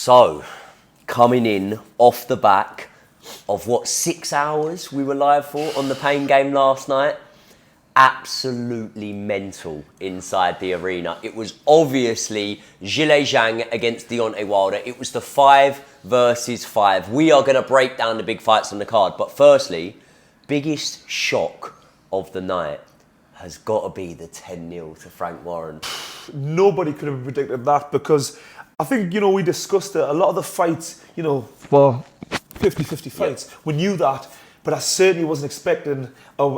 So, coming in off the back of what, 6 hours we were live for on the Pain game last night, absolutely mental inside the arena. It was obviously Zhilei Zhang against Deontay Wilder. It was the 5 versus 5. We are going to break down the big fights on the card. But firstly, biggest shock of the night has got to be the 10-0 to Frank Warren. Nobody could have predicted that, because I think, we discussed it. A lot of the fights, for 50-50 fights, we knew that, but I certainly wasn't expecting a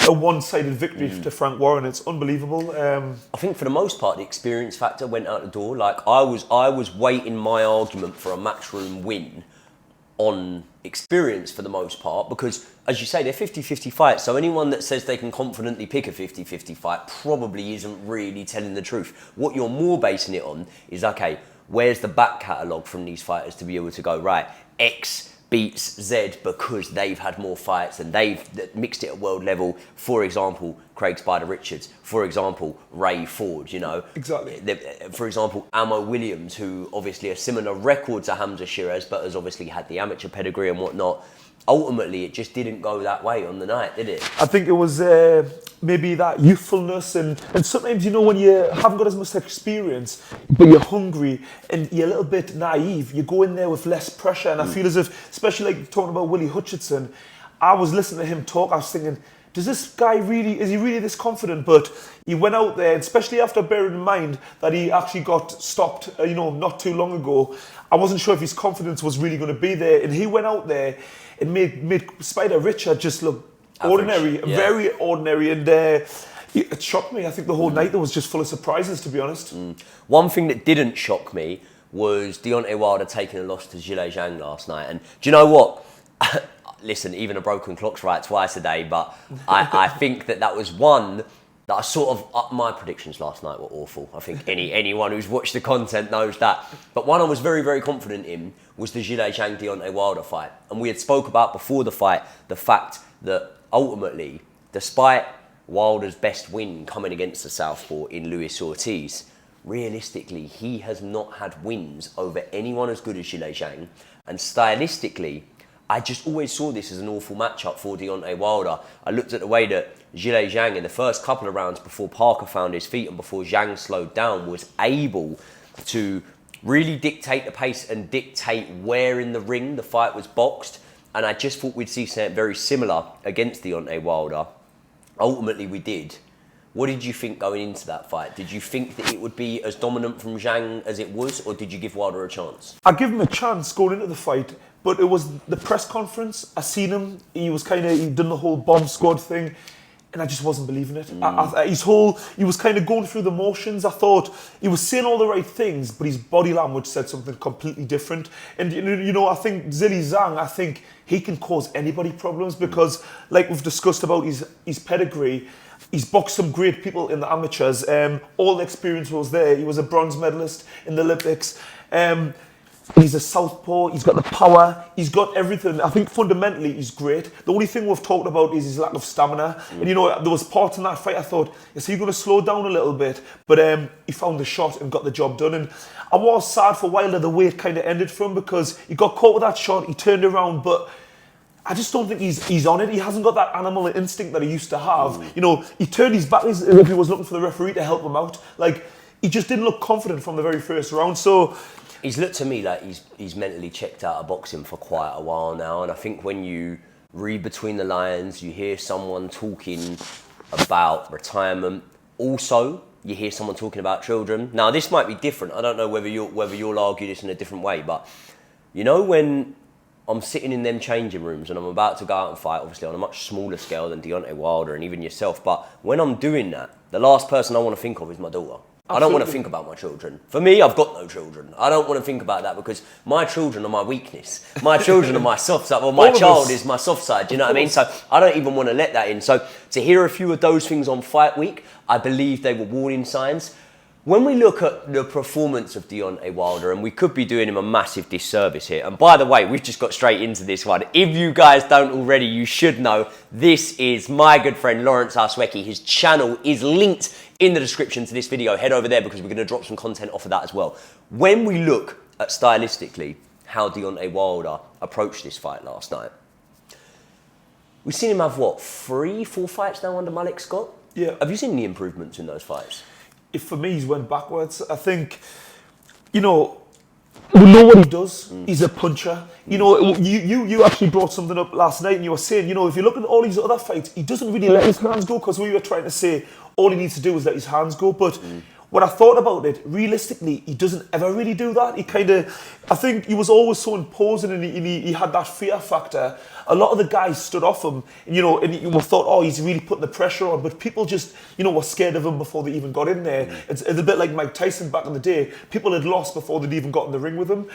one-sided victory to Frank Warren. It's unbelievable. I think for the most part, the experience factor went out the door. Like I was weighting my argument for a matchroom win on experience for the most part, because as you say, they're 50-50 fights. So anyone that says they can confidently pick a 50-50 fight probably isn't really telling the truth. What you're more basing it on is, okay, where's the back catalogue from these fighters to be able to go, right, X beats Z because they've had more fights and they've mixed it at world level. For example, Craig Spider Richards. For example, Ray Ford, Exactly. For example, Amo Williams, who obviously has similar records to Hamza Shiraz, but has obviously had the amateur pedigree and whatnot. Ultimately, it just didn't go that way on the night, did it? I think it was maybe that youthfulness and sometimes, when you haven't got as much experience, but you're hungry and you're a little bit naive, you go in there with less pressure. And I feel as if, especially like talking about Willie Hutchinson, I was listening to him talk, I was thinking, is he really this confident? But he went out there, especially after bearing in mind that he actually got stopped, not too long ago. I wasn't sure if his confidence was really going to be there. And he went out there and made Spider Richard just look ordinary, very ordinary. And it shocked me. I think the whole night there was just full of surprises, to be honest. One thing that didn't shock me was Deontay Wilder taking a loss to Zhilei Zhang last night. And do you know what? Listen, even a broken clock's right twice a day, but I think that was one that I sort of... my predictions last night were awful. I think anyone who's watched the content knows that. But one I was very, very confident in was the Zhilei Zhang Deontay Wilder fight. And we had spoke about before the fight the fact that ultimately, despite Wilder's best win coming against the southpaw in Luis Ortiz, realistically, he has not had wins over anyone as good as Zhilei Zhang. And stylistically, I just always saw this as an awful matchup for Deontay Wilder. I looked at the way that Zhilei Zhang in the first couple of rounds before Parker found his feet and before Zhang slowed down was able to really dictate the pace and dictate where in the ring the fight was boxed. And I just thought we'd see something very similar against Deontay Wilder. Ultimately, we did. What did you think going into that fight? Did you think that it would be as dominant from Zhang as it was, or did you give Wilder a chance? I give him a chance going into the fight, but it was the press conference. I seen him. He'd done the whole bomb squad thing, and I just wasn't believing it. He was kind of going through the motions. I thought he was saying all the right things, but his body language said something completely different. And I think Zhilei Zhang, he can cause anybody problems because, like we've discussed about his pedigree, he's boxed some great people in the amateurs. All the experience was there. He was a bronze medalist in the Olympics. He's a southpaw, he's got the power, he's got everything. I think fundamentally he's great. The only thing we've talked about is his lack of stamina. And there was parts in that fight I thought, is he going to slow down a little bit? But he found the shot and got the job done. And I was sad for Wilder the way it kind of ended for him, because he got caught with that shot, he turned around, but I just don't think he's on it. He hasn't got that animal instinct that he used to have. He turned his back as if he was looking for the referee to help him out. He just didn't look confident from the very first round. So he's looked to me like he's mentally checked out of boxing for quite a while now. And I think when you read between the lines, you hear someone talking about retirement. Also, you hear someone talking about children. Now, this might be different. I don't know whether you'll argue this in a different way, but when I'm sitting in them changing rooms and I'm about to go out and fight, obviously on a much smaller scale than Deontay Wilder and even yourself, but when I'm doing that, the last person I want to think of is my daughter. Absolutely. I don't want to think about my children. For me, I've got no children. I don't want to think about that because my children are my weakness. My children are my soft side. Well, my child is my soft side. Do you know what I mean? So I don't even want to let that in. So to hear a few of those things on fight week, I believe they were warning signs. When we look at the performance of Deontay Wilder, and we could be doing him a massive disservice here, and by the way, we've just got straight into this one. If you guys don't already, you should know, this is my good friend Lawrence Arswecki. His channel is linked in the description to this video. Head over there because we're going to drop some content off of that as well. When we look stylistically how Deontay Wilder approached this fight last night. We've seen him have, 3-4 fights now under Malik Scott? Yeah. Have you seen any improvements in those fights? If for me, he's went backwards. I think, we know what he does. He's a puncher. You actually brought something up last night and you were saying, if you look at all these other fights, he doesn't really let his hands go, because we were trying to say all he needs to do is let his hands go. But when I thought about it, realistically, he doesn't ever really do that. I think he was always so imposing, and he had that fear factor. A lot of the guys stood off him, and you thought, oh, he's really putting the pressure on. But people just, were scared of him before they even got in there. It's a bit like Mike Tyson back in the day. People had lost before they'd even got in the ring with him.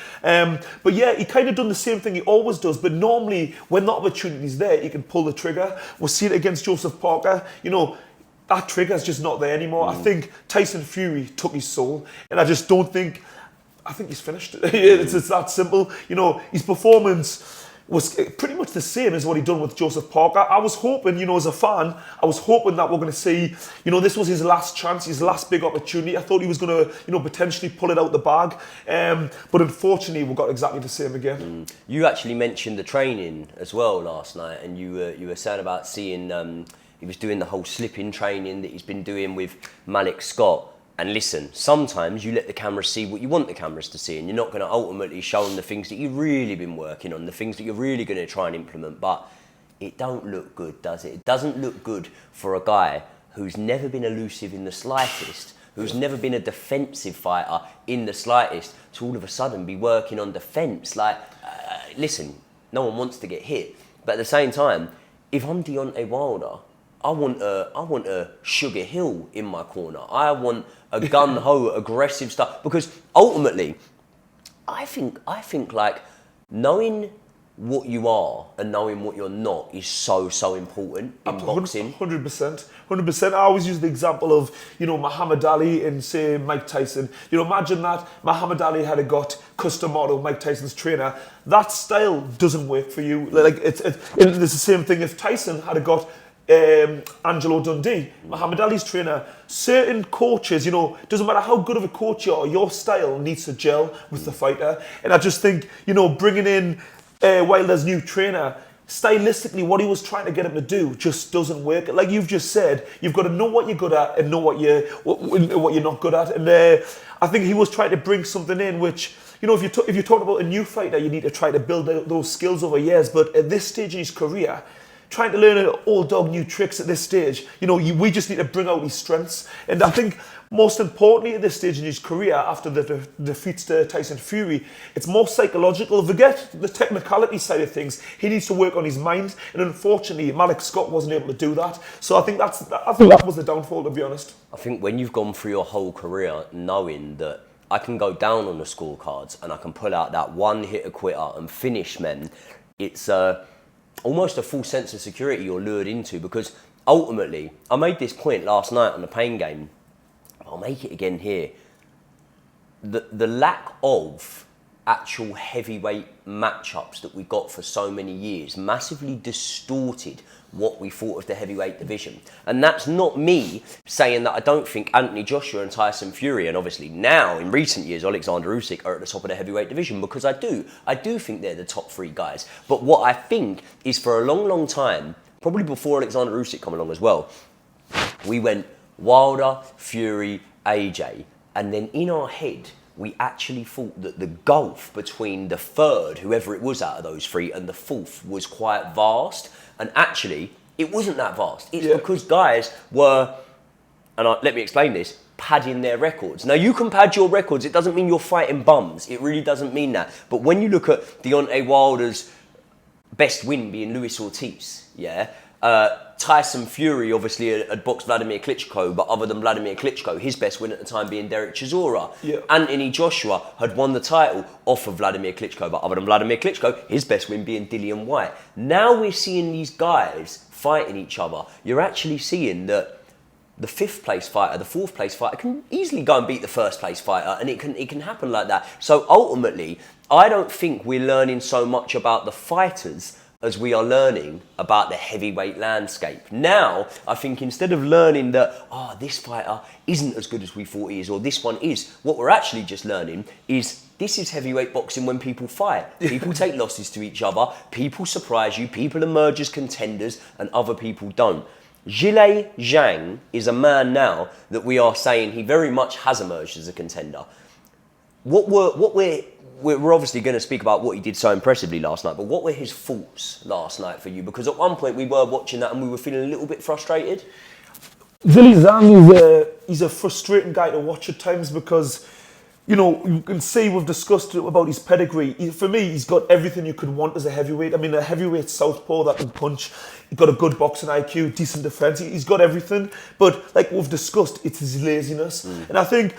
But yeah, he kind of done the same thing he always does. But normally, when the opportunity's there, he can pull the trigger. We'll see it against Joseph Parker. That trigger's just not there anymore. I think Tyson Fury took his soul, and I just don't think. I think he's finished. It's that simple. His performance was pretty much the same as what he'd done with Joseph Parker. I was hoping, as a fan, I was hoping that we're going to see, this was his last chance, his last big opportunity. I thought he was going to, potentially pull it out the bag. But unfortunately, we got exactly the same again. You actually mentioned the training as well last night, and you were sad about seeing. He was doing the whole slipping training that he's been doing with Malik Scott. And listen, sometimes you let the cameras see what you want the cameras to see, and you're not going to ultimately show them the things that you've really been working on, the things that you're really going to try and implement. But it don't look good, does it? It doesn't look good for a guy who's never been elusive in the slightest, who's never been a defensive fighter in the slightest, to all of a sudden be working on defence. Listen, no one wants to get hit. But at the same time, if I'm Deontay Wilder, I want a Sugar Hill in my corner. I want a gun-ho, aggressive stuff. Because ultimately, I think knowing what you are and knowing what you're not is so important in boxing. 100%. 100%. I always use the example of, Muhammad Ali and, say, Mike Tyson. Imagine that Muhammad Ali had got custom model, Mike Tyson's trainer. That style doesn't work for you. It's the same thing if Tyson had got Angelo Dundee, Muhammad Ali's trainer. Certain coaches, doesn't matter how good of a coach you are, your style needs to gel with the fighter. And I just think, bringing in Wilder's new trainer, stylistically, what he was trying to get him to do just doesn't work. Like you've just said, you've got to know what you're good at and know what you're not good at. And I think he was trying to bring something in which, if you talk about a new fighter, you need to try to build those skills over years. But at this stage in his career, trying to learn old dog new tricks at this stage, we just need to bring out his strengths. And I think most importantly at this stage in his career, after the defeats to Tyson Fury, it's more psychological. Forget the technicality side of things. He needs to work on his mind. And unfortunately, Malik Scott wasn't able to do that. So I think that was the downfall, to be honest. I think when you've gone through your whole career knowing that I can go down on the scorecards and I can pull out that one hitter quitter and finish men, it's almost a false sense of security you're lured into. Because ultimately, I made this point last night on the Pain game, I'll make it again here. The lack of actual heavyweight matchups that we got for so many years massively distorted what we thought of the heavyweight division. And that's not me saying that I don't think Anthony Joshua and Tyson Fury, and obviously now in recent years Alexander Usyk, are at the top of the heavyweight division, because I do think they're the top three guys. But what I think is, for a long time, probably before Alexander Usyk come along as well, we went Wilder, Fury, AJ, and then in our head we actually thought that the gulf between the third, whoever it was out of those three, and the fourth was quite vast. And actually, it wasn't that vast. It's because guys were, let me explain this, padding their records. Now, you can pad your records. It doesn't mean you're fighting bums. It really doesn't mean that. But when you look at Deontay Wilder's best win being Luis Ortiz, Tyson Fury obviously had boxed Vladimir Klitschko, but other than Vladimir Klitschko, his best win at the time being Derek Chisora. Yeah. Anthony Joshua had won the title off of Vladimir Klitschko, but other than Vladimir Klitschko, his best win being Dillian Whyte. Now we're seeing these guys fighting each other. You're actually seeing that the fifth place fighter, the fourth place fighter can easily go and beat the first place fighter, and it can happen like that. So ultimately, I don't think we're learning so much about the fighters as we are learning about the heavyweight landscape. Now, I think instead of learning that, this fighter isn't as good as we thought he is, or this one is, what we're actually just learning is this is heavyweight boxing when people fight. People take losses to each other, people surprise you, people emerge as contenders and other people don't. Zhilei Zhang is a man now that we are saying he very much has emerged as a contender. We're obviously going to speak about what he did so impressively last night, but what were his thoughts last night for you? Because at one point we were watching that and we were feeling a little bit frustrated. Zhilei Zhang is a frustrating guy to watch at times because, you know, you can see we've discussed about his pedigree. For me, he's got everything you could want as a heavyweight. I mean, a heavyweight southpaw that can punch. He's got a good boxing IQ, decent defence. He's got everything. But like we've discussed, it's his laziness. And I think,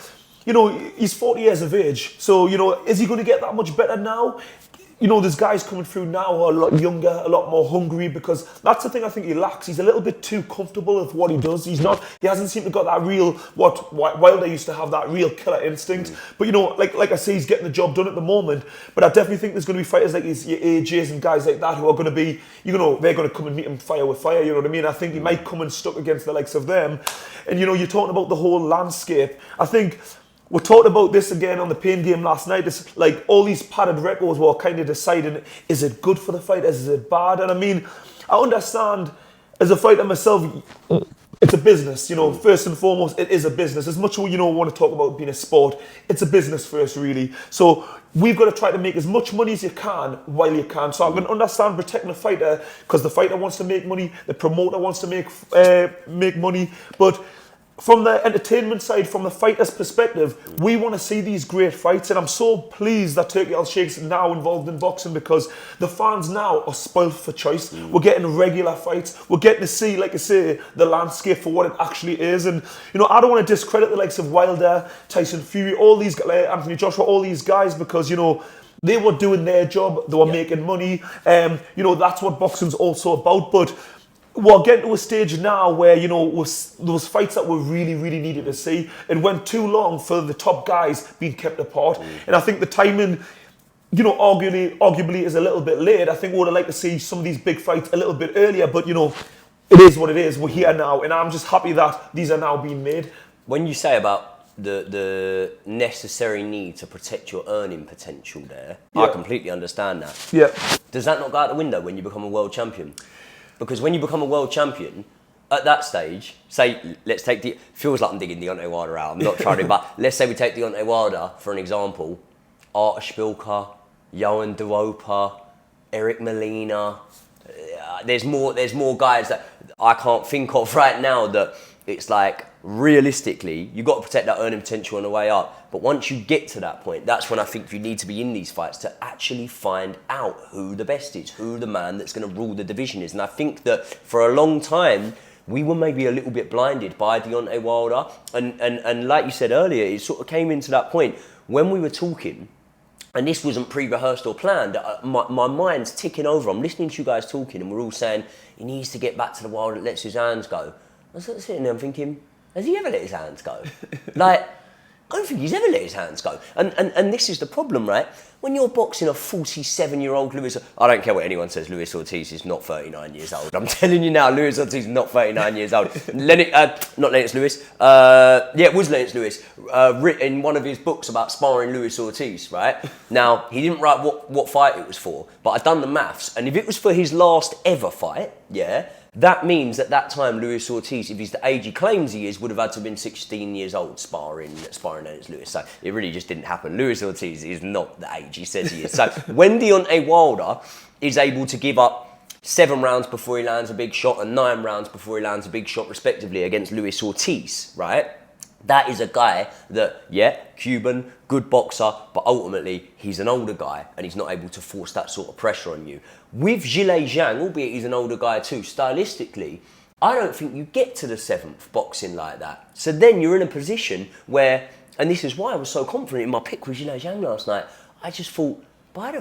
you know, he's 40 years of age. So, you know, is he going to get that much better now? You know, there's guys coming through now who are a lot younger, a lot more hungry, because that's the thing I think he lacks. He's a little bit too comfortable with what he does. He hasn't seemed to got that real, what Wilder used to have, that real killer instinct. But, you know, like I say, he's getting the job done at the moment. But I definitely think there's going to be fighters like your AJs and guys like that who are going to be, you know, they're going to come and meet him fire with fire, you know what I mean? I think he might come and stuck against the likes of them. And, you know, you're talking about the whole landscape. I think we talked about this again on the Pain Game last night. It's like all these padded records were kind of deciding, is it good for the fighters, is it bad? And I mean, I understand as a fighter myself, it's a business, you know, first and foremost, it is a business. As much as you know, want to talk about being a sport, it's a business first, really. So we've got to try to make as much money as you can while you can. So I can understand protecting the fighter because the fighter wants to make money, the promoter wants to make money, but from the entertainment side, from the fighter's perspective, we want to see these great fights, and I'm so pleased that Turkey Al Sheikh's now involved in boxing because the fans now are spoiled for choice. We're getting regular fights. We're getting to see, like I say, the landscape for what it actually is. And, you know, I don't want to discredit the likes of Wilder, Tyson Fury, all these guys, Anthony Joshua, all these guys, because, you know, they were doing their job. They were making money. You know, that's what boxing's also about. But we're getting to a stage now where, you know, those fights that we really, really needed to see, it went too long for the top guys being kept apart. And I think the timing, you know, arguably is a little bit late. I think we would have liked to see some of these big fights a little bit earlier, but, you know, it is what it is. We're here now, and I'm just happy that these are now being made. When you say about the necessary need to protect your earning potential there, I completely understand that. Yeah. Does that not go out the window when you become a world champion? Because when you become a world champion, at that stage, say, let's take feels like I'm digging Deontay Wilder out, I'm not trying to, but let's say we take Deontay Wilder for an example, Artur Szpilka, Johan Dubois, Eric Molina, there's more guys that I can't think of right now that it's like, realistically, you've got to protect that earning potential on the way up. But once you get to that point, that's when I think you need to be in these fights to actually find out who the best is, who the man that's going to rule the division is. And I think that for a long time, we were maybe a little bit blinded by Deontay Wilder. And like you said earlier, it sort of came into that point when we were talking, and this wasn't pre-rehearsed or planned, my mind's ticking over. I'm listening to you guys talking and we're all saying, he needs to get back to the Wilder that lets his hands go. I was sitting there and thinking, has he ever let his hands go? Like, I don't think he's ever let his hands go. And this is the problem, right? When you're boxing a 47-year-old Luis... I don't care what anyone says, Luis Ortiz is not 39 years old. I'm telling you now, Luis Ortiz is not 39 years old. Not Lennox Lewis. It was Lennox Lewis. Written in one of his books about sparring Luis Ortiz, right? Now, he didn't write what fight it was for, but I'd done the maths. And if it was for his last ever fight, that means at that time, Luis Ortiz, if he's the age he claims he is, would have had to have been 16 years old sparring Lennox Lewis. So it really just didn't happen. Luis Ortiz is not the age he says he is. So when Deontay Wilder is able to give up 7 rounds before he lands a big shot and 9 rounds before he lands a big shot, respectively, against Luis Ortiz, right? That is a guy that, Cuban, good boxer, but ultimately he's an older guy and he's not able to force that sort of pressure on you. With Zhilei Zhang, albeit he's an older guy too, stylistically, I don't think you get to the 7th boxing like that. So then you're in a position where, and this is why I was so confident in my pick with Zhilei Zhang last night, I just thought, by the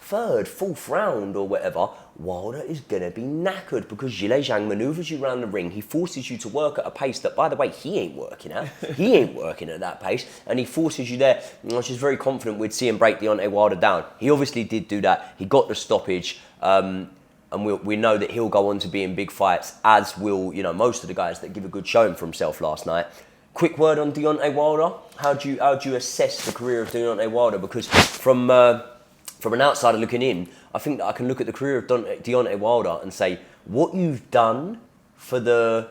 3rd, 4th round or whatever, Wilder is going to be knackered because Zhilei Zhang manoeuvres you around the ring. He forces you to work at a pace that, by the way, he ain't working at. He ain't working at that pace. And he forces you there. And I was just very confident we'd see him break Deontay Wilder down. He obviously did do that. He got the stoppage. And we know that he'll go on to be in big fights, as will, most of the guys that give a good showing for himself last night. quick word on Deontay Wilder. How do you assess the career of Deontay Wilder? Because from an outsider looking in, I think that I can look at the career of Deontay Wilder and say, what you've done for the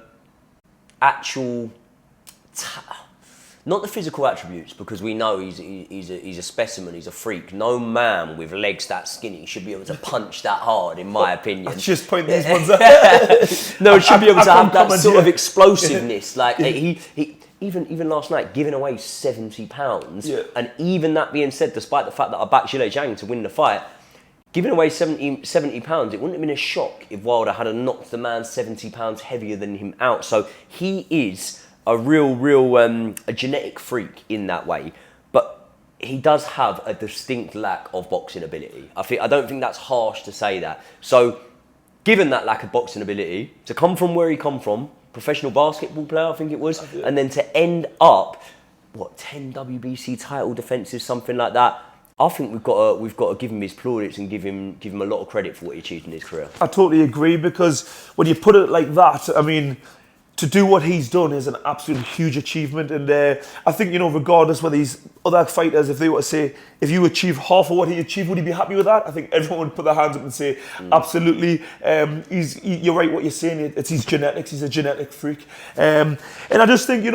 actual, not the physical attributes, because we know he's a specimen, he's a freak. No man with legs that skinny should be able to punch that hard, in my opinion. I just point these ones out. No, should be able to have that sort of explosiveness. Like he even last night, giving away £70, and even that being said, despite the fact that I backed Zhilei Zhang to win the fight, giving away £70, it wouldn't have been a shock if Wilder had knocked the man £70 heavier than him out. So he is a real a genetic freak in that way, but he does have a distinct lack of boxing ability. I don't think that's harsh to say that. So, given that lack of boxing ability, to come from where he come from, professional basketball player, I think it was, and then to end up 10 WBC title defenses, something like that. I think we've got to give him his plaudits and give him a lot of credit for what he achieved in his career. I totally agree, because when you put it like that, I mean, to do what he's done is an absolute huge achievement. And I think, regardless whether these other fighters, if they were to say, if you achieve half of what he achieved, would he be happy with that? I think everyone would put their hands up and say, absolutely. You're right what you're saying. It's his genetics. He's a genetic freak. And I just think,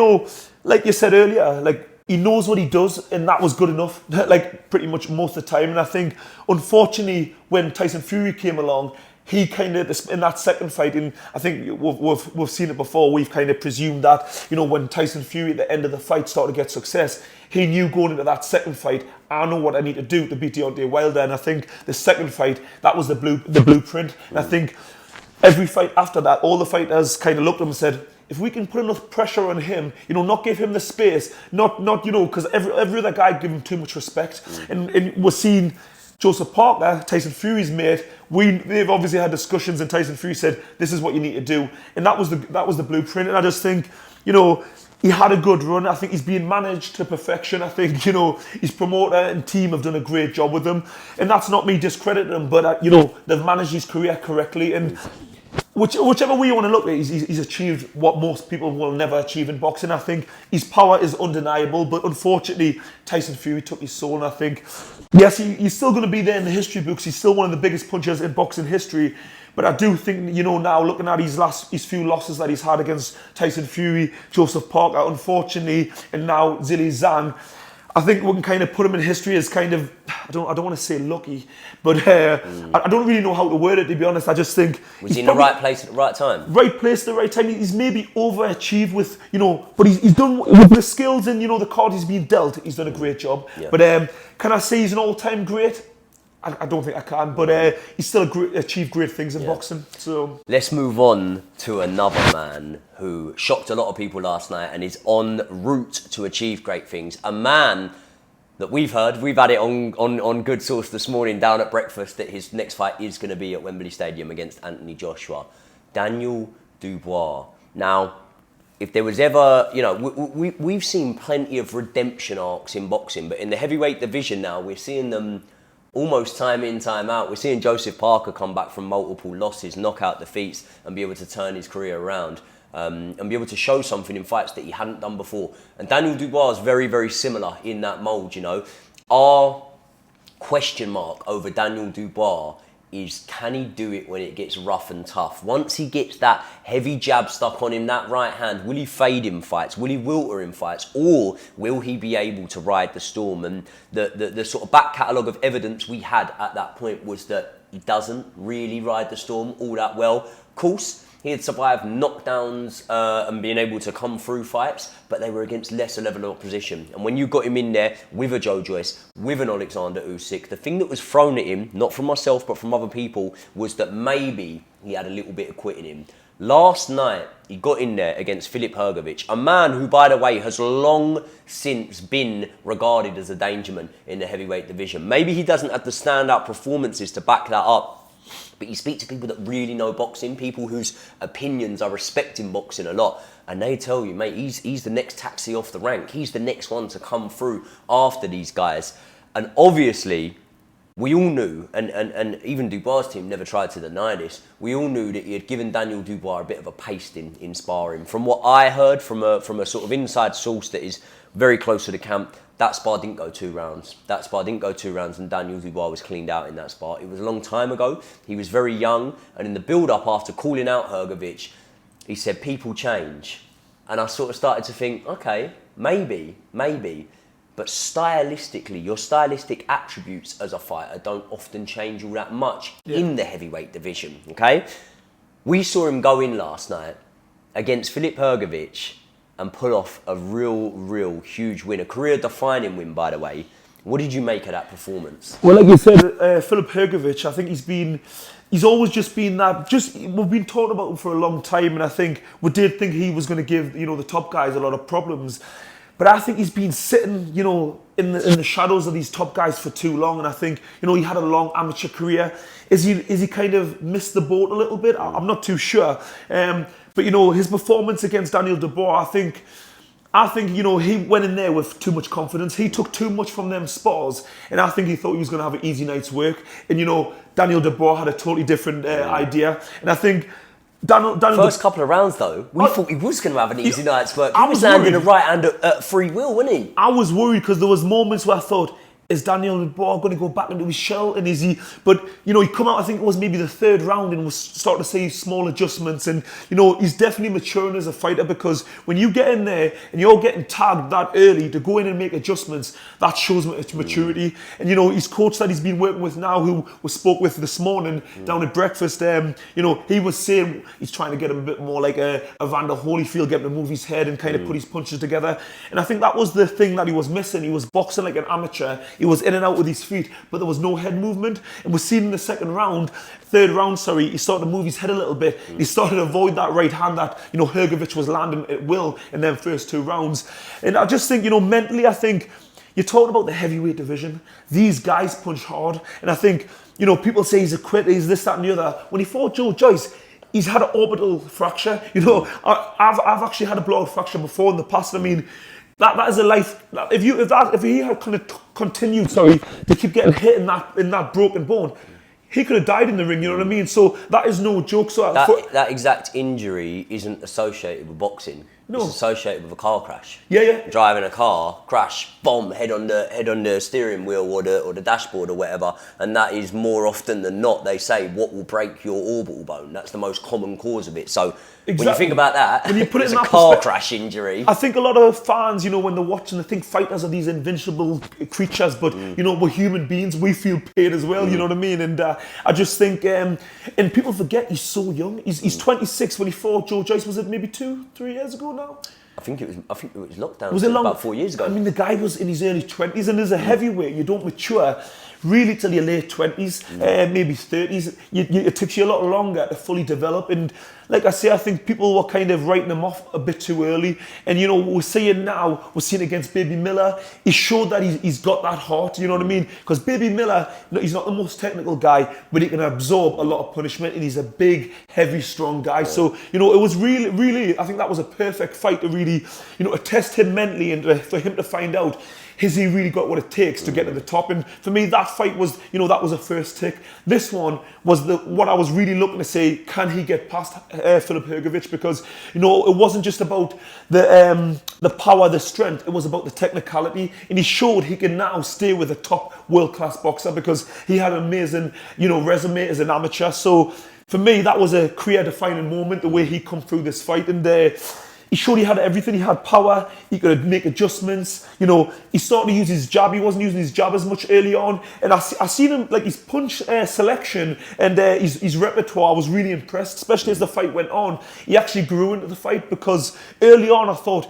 like you said earlier, like, he knows what he does, and that was good enough, like pretty much most of the time. And I think, unfortunately, when Tyson Fury came along, he kind of, in that second fight, and I think we've seen it before, we've kind of presumed that, when Tyson Fury at the end of the fight started to get success, he knew going into that second fight, I know what I need to do to beat Deontay Wilder. And I think the second fight, that was the blueprint. And I think every fight after that, all the fighters kind of looked at him and said, if we can put enough pressure on him, not give him the space, not because every other guy give him too much respect. And we're seeing Joseph Parker, Tyson Fury's mate, they've obviously had discussions, and Tyson Fury said, this is what you need to do. And that was the blueprint. And I just think, he had a good run. I think he's being managed to perfection. I think, his promoter and team have done a great job with him. And that's not me discrediting him, but, they've managed his career correctly. And whichever way you want to look at it, he's achieved what most people will never achieve in boxing. I think his power is undeniable, but unfortunately, Tyson Fury took his soul. And I think, yes, he's still going to be there in the history books. He's still one of the biggest punchers in boxing history. But I do think, now looking at his few losses that he's had against Tyson Fury, Joseph Parker, unfortunately, and now Zhilei Zhang, I think we can kind of put him in history as kind of, I don't want to say lucky, but I don't really know how to word it, to be honest. I just think... Was he in the right place at the right time? Right place at the right time. He's maybe overachieved with, but he's done, with the skills and, the cards he's been dealt, he's done a great job. Yeah. But can I say he's an all-time great? I don't think I can, but he's still achieved great things in boxing. So let's move on to another man who shocked a lot of people last night and is en route to achieve great things. A man that we've had it on Good Source this morning down at breakfast, that his next fight is going to be at Wembley Stadium against Anthony Joshua. Daniel Dubois. Now, if there was ever, we've seen plenty of redemption arcs in boxing, but in the heavyweight division now, we're seeing them almost time in, time out. We're seeing Joseph Parker come back from multiple losses, knockout defeats, and be able to turn his career around and be able to show something in fights that he hadn't done before. And Daniel Dubois is very, very similar in that mould, Our question mark over Daniel Dubois is, can he do it when it gets rough and tough? Once he gets that heavy jab stuck on him, that right hand, will he fade in fights? Will he wilter in fights? Or will he be able to ride the storm? And the sort of back catalogue of evidence we had at that point was that he doesn't really ride the storm all that well. Of course, he had survived knockdowns and being able to come through fights, but they were against lesser level of opposition. And when you got him in there with a Joe Joyce, with an Alexander Usyk, the thing that was thrown at him, not from myself but from other people, was that maybe he had a little bit of quit in him. Last night, he got in there against Filip Hrgović, a man who, by the way, has long since been regarded as a dangerman in the heavyweight division. Maybe he doesn't have the standout performances to back that up, but you speak to people that really know boxing, people whose opinions are respecting boxing a lot, and they tell you, mate, he's the next taxi off the rank. He's the next one to come through after these guys. And obviously, we all knew, and even Dubois' team never tried to deny this, we all knew that he had given Daniel Dubois a bit of a pasting in sparring. From what I heard from a sort of inside source that is very close to the camp, that spar didn't go 2 rounds. And Daniel Dubois was cleaned out in that spar. It was a long time ago. He was very young, and in the build-up after calling out Hrgović, he said, people change. And I sort of started to think, okay, maybe. But stylistically, your stylistic attributes as a fighter don't often change all that much in the heavyweight division, okay? We saw him go in last night against Filip Hrgović and pull off a real huge win, a career-defining win, by the way. What did you make of that performance? Well, like you said, Filip Hrgović, I think he's always just been that, we've been talking about him for a long time, and I think we did think he was going to give, the top guys a lot of problems. But I think he's been sitting, in the shadows of these top guys for too long, and I think, he had a long amateur career. Is he kind of missed the boat a little bit? I'm not too sure. But his performance against Daniel Dubois, I think he went in there with too much confidence. He took too much from them spars, and I think he thought he was going to have an easy night's work. And Daniel Dubois had a totally different idea. And I think Daniel First couple of rounds though, we thought he was going to have an easy night's work. He was landing a right hand at free will, wasn't he? I was worried because there was moments where I thought, is Daniel Dubois going to go back into his shell? And is he? But he come out. I think it was maybe the 3rd round, and was starting to see small adjustments. And he's definitely maturing as a fighter, because when you get in there and you're getting tagged that early to go in and make adjustments, that shows maturity. And his coach that he's been working with now, who we spoke with this morning down at breakfast, he was saying he's trying to get him a bit more like a Evander Holyfield, get him to move his head and kind of put his punches together. And I think that was the thing that he was missing. He was boxing like an amateur. He was in and out with his feet, but there was no head movement. And we're seeing in the 3rd round, he started to move his head a little bit. He started to avoid that right hand that, Hrgović was landing at will in them first 2 rounds. And I just think, mentally, I think you're talking about the heavyweight division. These guys punch hard. And I think, people say he's a quitter, he's this, that, and the other. When he fought Joe Joyce, he's had an orbital fracture. I've actually had a blowout fracture before in the past. I mean, that is a life. If he had kind of continued, to keep getting hit in that broken bone, he could have died in the ring. You know what I mean? So that is no joke. So that exact injury isn't associated with boxing. No. It's associated with a car crash. Yeah. Driving a car, crash, bomb, head on the steering wheel or the dashboard or whatever. And that is more often than not, they say, what will break your orbital bone. That's the most common cause of it. So when you think about that, when you put it it's in a that car crash injury. I think a lot of fans, when they're watching, they think fighters are these invincible creatures, but we're human beings. We feel pain as well. You know what I mean? And I just think, and people forget he's so young. He's 26 when he fought Joe Joyce. Was it maybe 2-3 years ago now? I think it was lockdown. Was it about 4 years ago? I mean, the guy was in his early 20s, and as a heavyweight, you don't mature really till your late 20s, maybe 30s. It takes you a lot longer to fully develop. And like I say, I think people were kind of writing him off a bit too early. And we're seeing against Baby Miller, he showed that he's got that heart, you know what I mean? Because Baby Miller, he's not the most technical guy, but he can absorb a lot of punishment, and he's a big, heavy, strong guy. So, it was really, I think that was a perfect fight to really, to test him mentally and for him to find out, has he really got what it takes to get to the top? And for me, that fight was, that was a first tick. This one was what I was really looking to say, can he get past Filip Hrgović? Because, it wasn't just about the power, the strength, it was about the technicality. And he showed he can now stay with a top world-class boxer, because he had an amazing, resume as an amateur. So for me, that was a career-defining moment, the way he come through this fight. And he showed he had everything. He had power. He could make adjustments. He started to use his jab. He wasn't using his jab as much early on. And I seen him, like his punch selection and his repertoire. I was really impressed, especially as the fight went on. He actually grew into the fight, because early on I thought,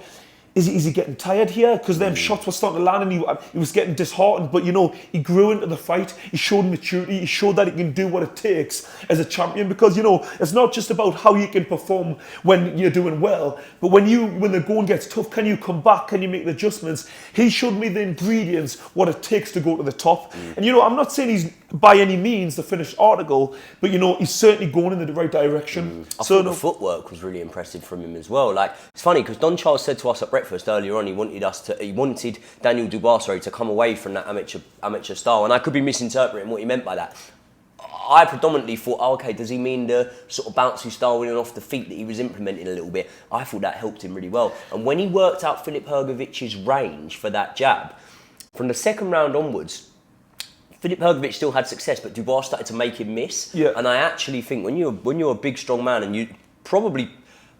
is he getting tired here? Because them shots were starting to land, and he was getting disheartened. But he grew into the fight. He showed maturity. He showed that he can do what it takes as a champion. Because it's not just about how you can perform when you're doing well, but when the going gets tough, can you come back? Can you make the adjustments? He showed me the ingredients, what it takes to go to the top. And I'm not saying he's by any means the finished article, but he's certainly going in the right direction. I thought the footwork was really impressive from him as well. Like, it's funny because Don Charles said to us at breakfast earlier on he wanted Daniel Dubois to come away from that amateur style, and I could be misinterpreting what he meant by that. I predominantly thought, okay, does he mean the sort of bouncy style winning off the feet that he was implementing a little bit? I thought that helped him really well. And when he worked out Filip Hrgovic's range for that jab, from the second round onwards, Filip Hrgović still had success, but Dubois started to make him miss. Yeah. And I actually think when you're a big, strong man and you probably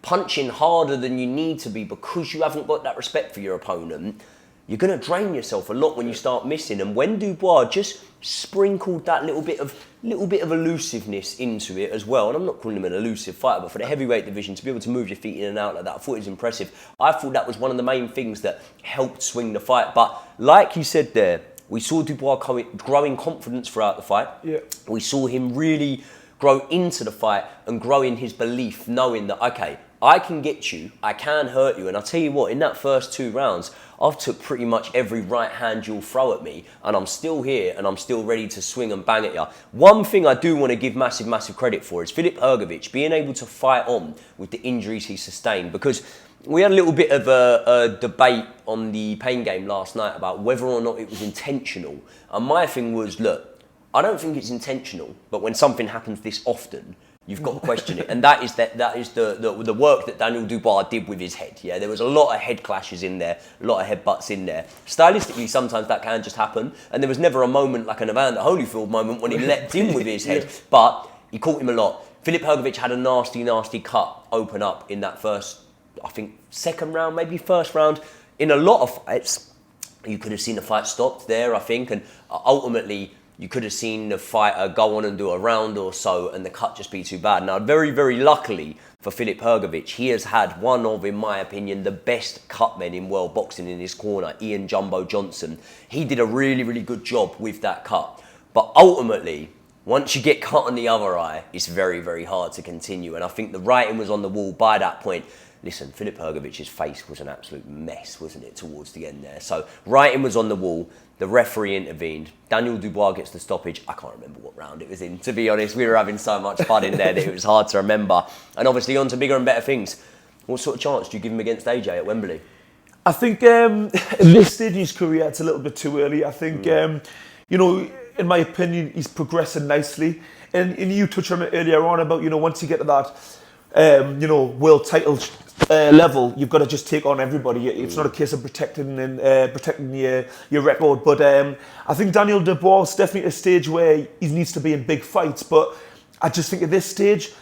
punching harder than you need to be because you haven't got that respect for your opponent, you're going to drain yourself a lot when you start missing. And when Dubois just sprinkled that little bit of elusiveness into it as well, and I'm not calling him an elusive fighter, but for the heavyweight division, to be able to move your feet in and out like that, I thought it was impressive. I thought that was one of the main things that helped swing the fight. But like you said there, we saw Dubois growing confidence throughout the fight. Yeah. We saw him really grow into the fight and grow in his belief, knowing that, okay, I can get you, I can hurt you. And I'll tell you what, in that first 2 rounds, I've took pretty much every right hand you'll throw at me, and I'm still here and I'm still ready to swing and bang at you. One thing I do want to give massive credit for is Filip Hrgović being able to fight on with the injuries he sustained, because we had a little bit of a debate on the Pain Game last night about whether or not it was intentional. And my thing was, look, I don't think it's intentional, but when something happens this often, you've got to question it. And that is the work that Daniel Dubois did with his head. Yeah, there was a lot of head clashes in there, a lot of headbutts in there. Stylistically, sometimes that can just happen. And there was never a moment like an Evander Holyfield moment when he leapt in with his head, but he caught him a lot. Filip Hrgović had a nasty cut open up in that first, I think, second round, maybe first round. In a lot of fights, you could have seen the fight stopped there, I think, and ultimately you could have seen the fighter go on and do a round or so and the cut just be too bad. Now, very luckily for Filip Hrgović, he has had one of, in my opinion, the best cutmen in world boxing in his corner, Ian Jumbo Johnson. He did a really good job with that cut. But ultimately, once you get cut on the other eye, it's very hard to continue. And I think the writing was on the wall by that point. Listen, Filip Hrgovic's face was an absolute mess, wasn't it, towards the end there? So, writing was on the wall. The referee intervened. Daniel Dubois gets the stoppage. I can't remember what round it was in, to be honest. We were having so much fun in there that it was hard to remember. And obviously, on to bigger and better things. What sort of chance do you give him against AJ at Wembley? I think at this stage in his career, it's a little bit too early. I think, in my opinion, he's progressing nicely. And you touched on it earlier on about, once you get to that, world title level, you've got to just take on everybody. It's not a case of protecting your record. But I think Daniel Dubois is definitely at a stage where he needs to be in big fights. But I just think at this stage,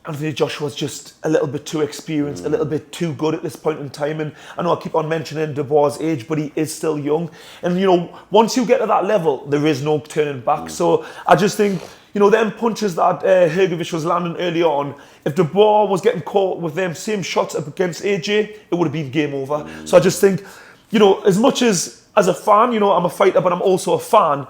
Anthony Joshua's just a little bit too experienced, a little bit too good at this point in time. And I know I keep on mentioning Dubois' age, but he is still young. And, once you get to that level, there is no turning back. So I just think, them punches that Hrgović was landing early on, if Dubois was getting caught with them same shots up against AJ, it would have been game over. So I just think, as much as a fan, I'm a fighter, but I'm also a fan.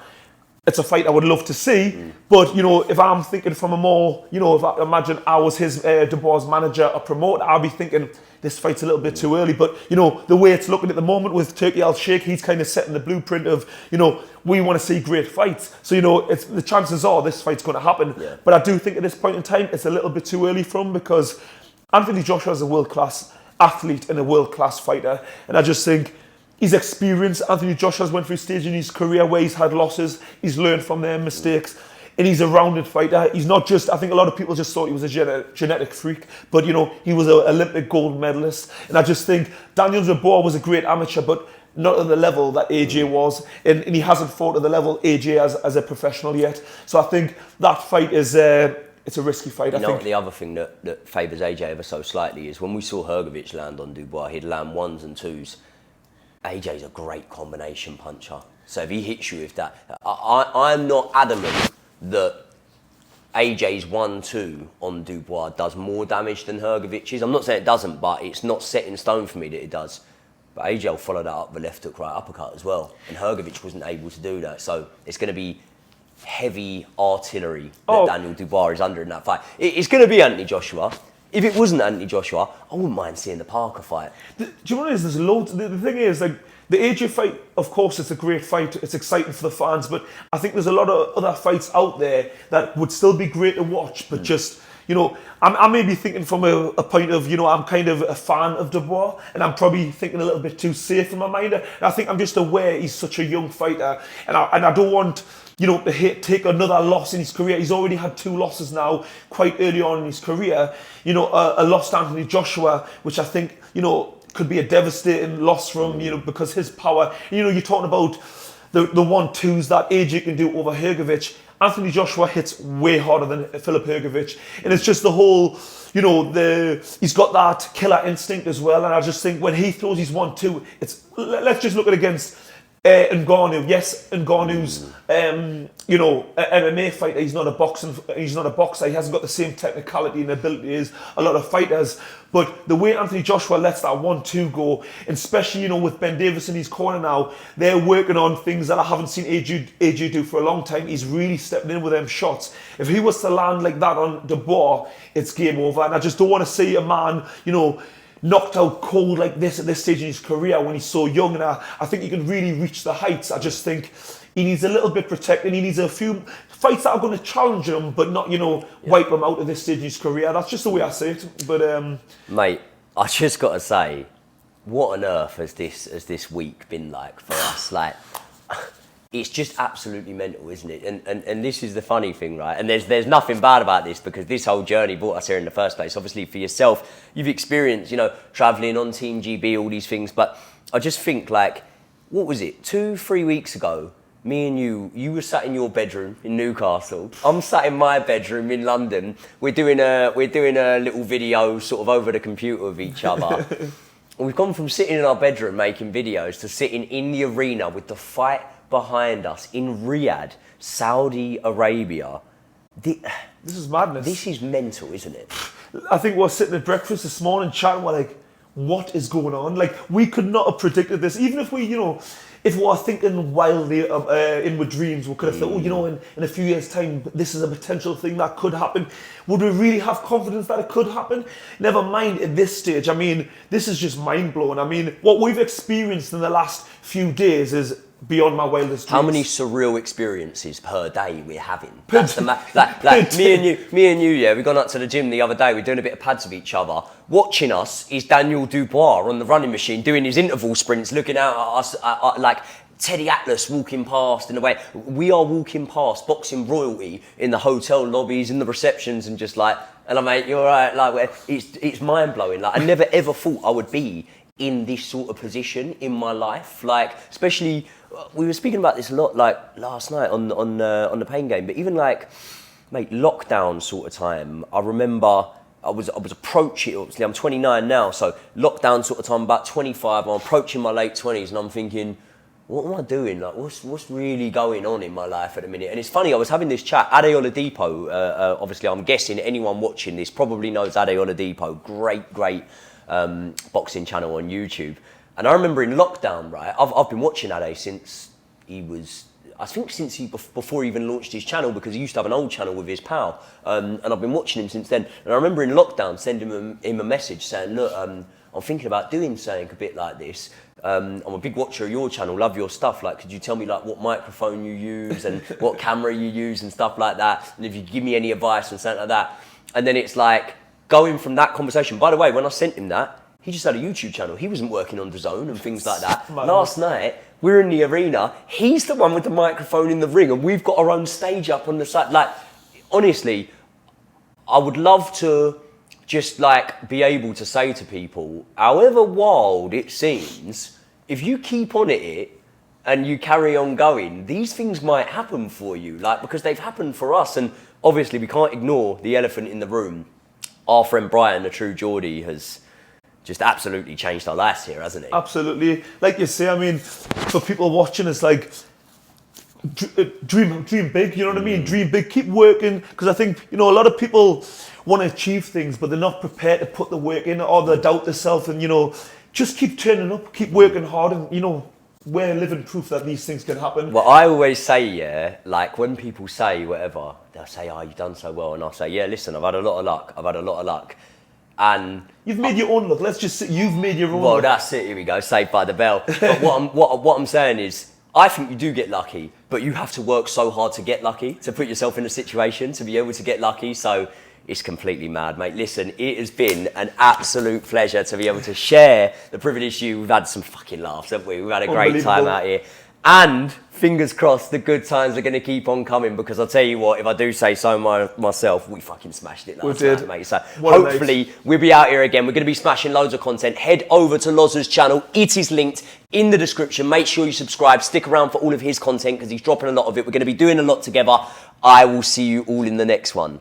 It's a fight I would love to see, but if I'm thinking from a more, if I imagine I was his Dubois' manager or promoter, I'll be thinking this fight's a little bit too early. But the way it's looking at the moment with Turki Al-Sheikh, he's kind of setting the blueprint of we want to see great fights. So it's the chances are this fight's going to happen. Yeah. But I do think at this point in time it's a little bit too early for him, because Anthony Joshua is a world-class athlete and a world-class fighter, and I just think he's experienced. Anthony Joshua's went through a stage in his career where he's had losses, he's learned from their mistakes, and he's a rounded fighter. He's not just, I think a lot of people just thought he was a genetic freak, but he was an Olympic gold medalist. And I just think Daniel Dubois was a great amateur, but not at the level that AJ was, and he hasn't fought at the level AJ as a professional yet. So I think that fight is it's a risky fight. I think the other thing that favours AJ ever so slightly is when we saw Hrgović land on Dubois, he'd land ones and twos. AJ's a great combination puncher. So if he hits you with that, I'm not adamant that AJ's 1-2 on Dubois does more damage than Hrgovic's. I'm not saying it doesn't, but it's not set in stone for me that it does. But AJ will follow that up with left hook, right uppercut as well. And Hrgović wasn't able to do that. So it's going to be heavy artillery that Daniel Dubois is under in that fight. It's going to be Anthony Joshua. If it wasn't Anthony Joshua, I wouldn't mind seeing the Parker fight. Do you know what it is? There's loads. The thing is, the AJ fight, of course, it's a great fight. It's exciting for the fans, but I think there's a lot of other fights out there that would still be great to watch, but just, you know, I may be thinking from a point of, you know, I'm kind of a fan of Dubois, and I'm probably thinking a little bit too safe in my mind. And I think I'm just aware he's such a young fighter, and I don't want, you know, to take another loss in his career. He's already had 2 losses now, quite early on in his career. You know, a loss to Anthony Joshua, which I think, you know, could be a devastating loss from, you know, because his power. You know, you're talking about the 1-2s that AJ can do over Hrgović. Anthony Joshua hits way harder than Filip Hrgović, and it's just the whole, you know, he's got that killer instinct as well. And I just think when he throws his 1-2, let's just look at against Ngannou. Yes, Ngannou's you know, MMA fighter. He's not a boxer. He hasn't got the same technicality and ability as a lot of fighters. But the way Anthony Joshua lets that 1-2 go, and especially, you know, with Ben Davis in his corner now, they're working on things that I haven't seen AJ do for a long time. He's really stepping in with them shots. If he was to land like that on Dubois, it's game over. And I just don't want to see a man, you know, knocked out cold like this at this stage in his career when he's so young. And I think he can really reach the heights. I just think he needs a little bit protected. He needs a few fights that are going to challenge him, but not, you know, wipe him out at this stage in his career. That's just the way I see it. But mate, I just got to say, what on earth has this week been like for us? Like, it's just absolutely mental, isn't it? And this is the funny thing, right? And there's nothing bad about this, because this whole journey brought us here in the first place. Obviously, for yourself, you've experienced, you know, travelling on Team GB, all these things. But I just think, like, what was it? 2-3 weeks ago, me and you were sat in your bedroom in Newcastle. I'm sat in my bedroom in London. We're doing a little video sort of over the computer with each other. We've gone from sitting in our bedroom making videos to sitting in the arena with the fight behind us in Riyadh, Saudi Arabia. This is madness. This is mental, isn't it? I think we're sitting at breakfast this morning chatting, we're like, what is going on? Like, we could not have predicted this. Even if we, you know, if we were thinking wildly inward dreams, we could have thought, oh, you know, in a few years' time, this is a potential thing that could happen. Would we really have confidence that it could happen? Never mind at this stage. I mean, this is just mind-blowing. I mean, what we've experienced in the last few days is beyond my wildest dreams. How many surreal experiences per day we're having? That's like me and you, yeah, we gone up to the gym the other day, we're doing a bit of pads with each other. Watching us is Daniel Dubois on the running machine doing his interval sprints, looking out at us like Teddy Atlas walking past in a way. We are walking past boxing royalty in the hotel lobbies, in the receptions, and just like, hello mate, you're right. Like, it's mind blowing. Like, I never ever thought I would be in this sort of position in my life. Like, especially, we were speaking about this a lot, like last night on the Pain Game. But even like, mate, lockdown sort of time. I remember I was approaching. Obviously, I'm 29 now, so lockdown sort of time. About 25, I'm approaching my late 20s, and I'm thinking, what am I doing? Like, what's really going on in my life at the minute? And it's funny, I was having this chat. Ade Oladipo, obviously, I'm guessing anyone watching this probably knows Ade Oladipo. Great boxing channel on YouTube. And I remember in lockdown, right, I've been watching Ade since before he even launched his channel, because he used to have an old channel with his pal. And I've been watching him since then. And I remember in lockdown sending him a message saying, look, I'm thinking about doing something a bit like this. I'm a big watcher of your channel, love your stuff. Like, could you tell me like what microphone you use and what camera you use and stuff like that? And if you give me any advice and something like that. And then it's like, going from that conversation, by the way, when I sent him that, he just had a YouTube channel. He wasn't working on DAZN and things like that. Last night, we're in the arena. He's the one with the microphone in the ring, and we've got our own stage up on the side. Like, honestly, I would love to just like be able to say to people, however wild it seems, if you keep on at it and you carry on going, these things might happen for you. Like, because they've happened for us, and obviously we can't ignore the elephant in the room. Our friend Brian, the true Geordie, has just absolutely changed our lives here, hasn't he? Absolutely. Like you say, I mean, for people watching, it's like, dream big, you know what I mean? Dream big, keep working, because I think, you know, a lot of people want to achieve things, but they're not prepared to put the work in, or they doubt themselves, and, you know, just keep turning up, keep working hard, and, you know, we're living proof that these things can happen. Well, I always say, yeah, like when people say whatever, they'll say, oh, you've done so well, and I'll say, yeah, listen, I've had a lot of luck. And You've made your own luck. Let's just say you've made your own well, luck. that's it. Here we go. Saved by the bell. But what I'm saying is, I think you do get lucky, but you have to work so hard to get lucky, to put yourself in a situation to be able to get lucky. So it's completely mad, mate. Listen, it has been an absolute pleasure to be able to share the privilege you. We've had some fucking laughs, haven't we? We've had a great time out here. And fingers crossed, the good times are going to keep on coming, because I'll tell you what, if I do say so myself, we fucking smashed it last night, mate. So hopefully we'll be out here again. We're going to be smashing loads of content. Head over to Loz's channel. It is linked in the description. Make sure you subscribe. Stick around for all of his content, because he's dropping a lot of it. We're going to be doing a lot together. I will see you all in the next one.